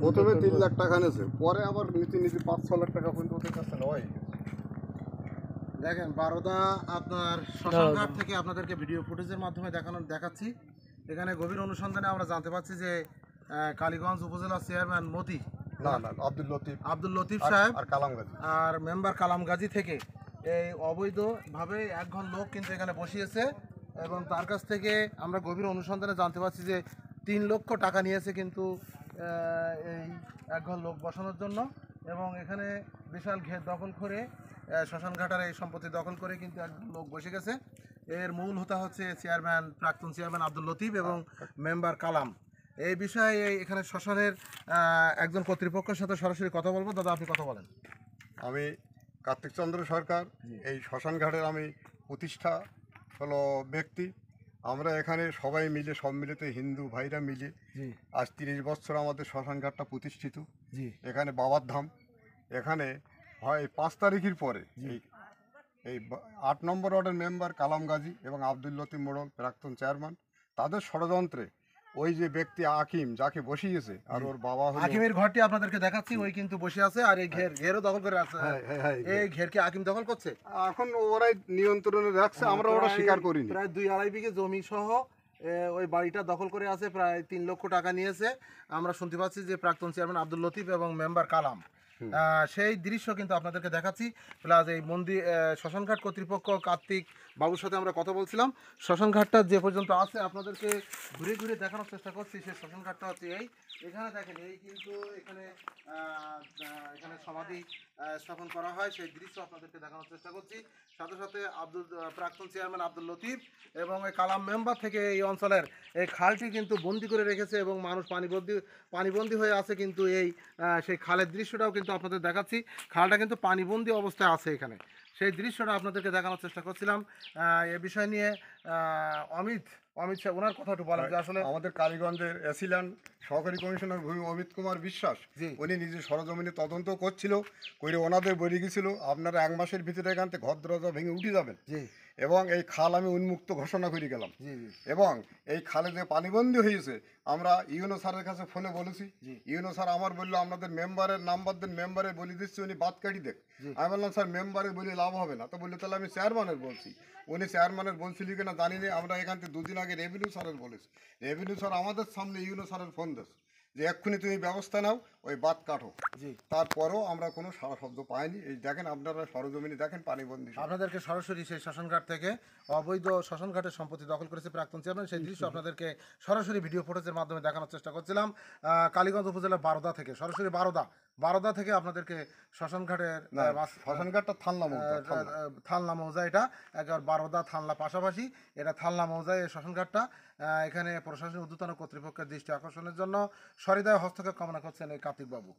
প্রথমে 3 লাখ টাকা নিয়েছে, পরে আবার নীতি 5-6 লাখ টাকা পর্যন্ত ওদের কাছে নয়। দেখেন বারোদা আপনার শ্মশানঘাট থেকে আপনাদেরকে ভিডিও ফুটেজের মাধ্যমে দেখাচ্ছি। এখানে গভীর অনুসন্ধানে আমরা জানতে পারছি যে কালীগঞ্জ উপজেলা চেয়ারম্যান মতি আব্দুল লতিফ সাহেব আর মেম্বার কালাম গাজী থেকে এই অবৈধভাবে একজন লোক কিন্তু এখানে বসিয়েছে এবং তার কাছ থেকে আমরা গভীর অনুসন্ধানে জানতে পারছি যে 3 লক্ষ টাকা নিয়েছে কিন্তু এই একজন লোক বসানোর জন্য। এবং এখানে বিশাল ঘের দখল করে শ্মশানঘাটার এই সম্পত্তি দখল করে কিন্তু একজন লোক বসে গেছে। এর মূল হোতা হচ্ছে প্রাক্তন চেয়ারম্যান আব্দুল লতিফ এবং মেম্বার কালাম। এই বিষয়ে এখানে শ্মশানের একজন কর্তৃপক্ষের সাথে সরাসরি কথা বলবো। দাদা, আপনি কথা বলেন। আমি কার্তিক চন্দ্র সরকার, এই শ্মশানঘাটের আমি প্রতিষ্ঠা হলো ব্যক্তি। আমরা এখানে সবাই মিলে, সব মিলেতে হিন্দু ভাইরা মিলে আজ 30 বছর আমাদের শ্মশানঘাটটা প্রতিষ্ঠিত। এখানে বাবার ধাম। এখানে হয় 5 তারিখের পরে এই 8 নম্বর ওয়ার্ডের মেম্বার কালাম গাজী এবং আব্দুল লতিফ মোড়ল প্রাক্তন চেয়ারম্যান, তাদের ষড়যন্ত্রে ওই যে ব্যক্তি আকিম যাকে বসিয়েছে, আর ওর বাবা হলো আকিমের ঘরটি আপনাদেরকে দেখাচ্ছি, ওই কিন্তু বসে আছে আর এই ঘেরও দখল করে আছে। এই ঘের কি আকিম দখল করছে? এখন ওরাই নিয়ন্ত্রণে রাখছে, আমরা ওরা স্বীকার করিনি। প্রায় 2-2.5 বিঘে জমি সহ ওই বাড়িটা দখল করে আছে, প্রায় 3 লক্ষ টাকা নিয়েছে। আমরা শুনতে পাচ্ছি যে প্রাক্তন চেয়ারম্যান আব্দুল লতিফ এবং মেম্বার কালাম, সেই দৃশ্য কিন্তু আপনাদেরকে দেখাচ্ছি। প্লাস এই মন্দির শ্মশানঘাট কর্তৃপক্ষ কার্তিক বাবুর সাথে আমরা কথা বলছিলাম। শ্মশানঘাটটা যে পর্যন্ত আছে আপনাদেরকে ঘুরে ঘুরে দেখানোর চেষ্টা করছি। সেই শ্মশানঘাটটা হচ্ছে এখানে দেখেন, এই কিন্তু এখানে সমাধি স্থাপন করা হয়, সেই দৃশ্য আপনাদেরকে দেখানোর চেষ্টা করছি। সাথে সাথে প্রাক্তন চেয়ারম্যান আব্দুল লতিফ এবং এই কালাম মেম্বার থেকে এই অঞ্চলের এই খালটি কিন্তু বন্দি করে রেখেছে এবং মানুষ পানিবন্দি হয়ে আছে। কিন্তু সেই খালের দৃশ্যটাও কিন্তু আপনাদের দেখাচ্ছি। খালটা কিন্তু পানিবন্দি অবস্থায় আছে এখানে, সেই দৃশ্যটা আপনাদেরকে দেখানোর চেষ্টা করছিলাম। এ বিষয় নিয়ে অমিত সাহেব, ওনার কথা একটু বলেন যে আসলে আমাদের কালীগঞ্জের অ্যাসিস্ট্যান্ট সহকারী কমিশনার ভূমি অমিত কুমার বিশ্বাস, উনি নিজে সরজমিনে তদন্ত করছিল, করে ওনাদের বলে গেছিল আপনারা 1 মাসের ভিতরে এখান থেকে ঘর দরজা ভেঙে উঠে যাবেন। এবং এই খাল আমি উন্মুক্ত ঘোষণা করে গেলাম। এবং এই খালে যে পানিবন্দি হয়েছে, আমরা ইউনো স্যারের কাছে ফোনে বলেছি। ইউনো স্যার আমার বললো আপনাদের মেম্বারের নাম্বার দেন, মেম্বারে বলে দিচ্ছি, উনি বাদ কাটি দেখ। আমি বললাম স্যার মেম্বারে বলে লাভ হবে না। তো বললো তাহলে আমি চেয়ারম্যানের বলছি। উনি চেয়ারম্যানের বলছিল কিনা জানি না। আমরা এখান থেকে 2 দিন আগে রেভিনিউ স্যারের বলেছি। রেভিনিউ স্যার আমাদের সামনে ইউনো স্যারের ফোন দিয়েছে যে এক্ষুনি তুমি ব্যবস্থা নাও, ওই বাদ কাটো। তারপরেও আমরা কোনো সারা শব্দ পাইনি। এই দেখেন, আপনারা সরজমিনে দেখেন পানিবন্দি। আপনাদেরকে সরাসরি সেই শ্মশানঘাট থেকে অবৈধ শ্মশানঘাটের সম্পত্তি দখল করেছে প্রাক্তন চেয়ারম্যান, সেই দৃশ্য আপনাদেরকে সরাসরি ভিডিও ফুটেজের মাধ্যমে দেখানোর চেষ্টা করছিলাম। কালীগঞ্জ উপজেলার বারোদা থেকে সরাসরি বারোদা থেকে আপনাদেরকে শ্মশানঘাটটা থালনা মৌজা, এটা একবার বারোদা থালনা পাশাপাশি, এটা থালনা মৌজায় এই শ্মশানঘাটটা। এখানে প্রশাসনিক ঊর্ধ্বতন কর্তৃপক্ষের দৃষ্টি আকর্ষণের জন্য সহৃদয় হস্তক্ষেপ কামনা করছেন এই কার্তিক বাবু।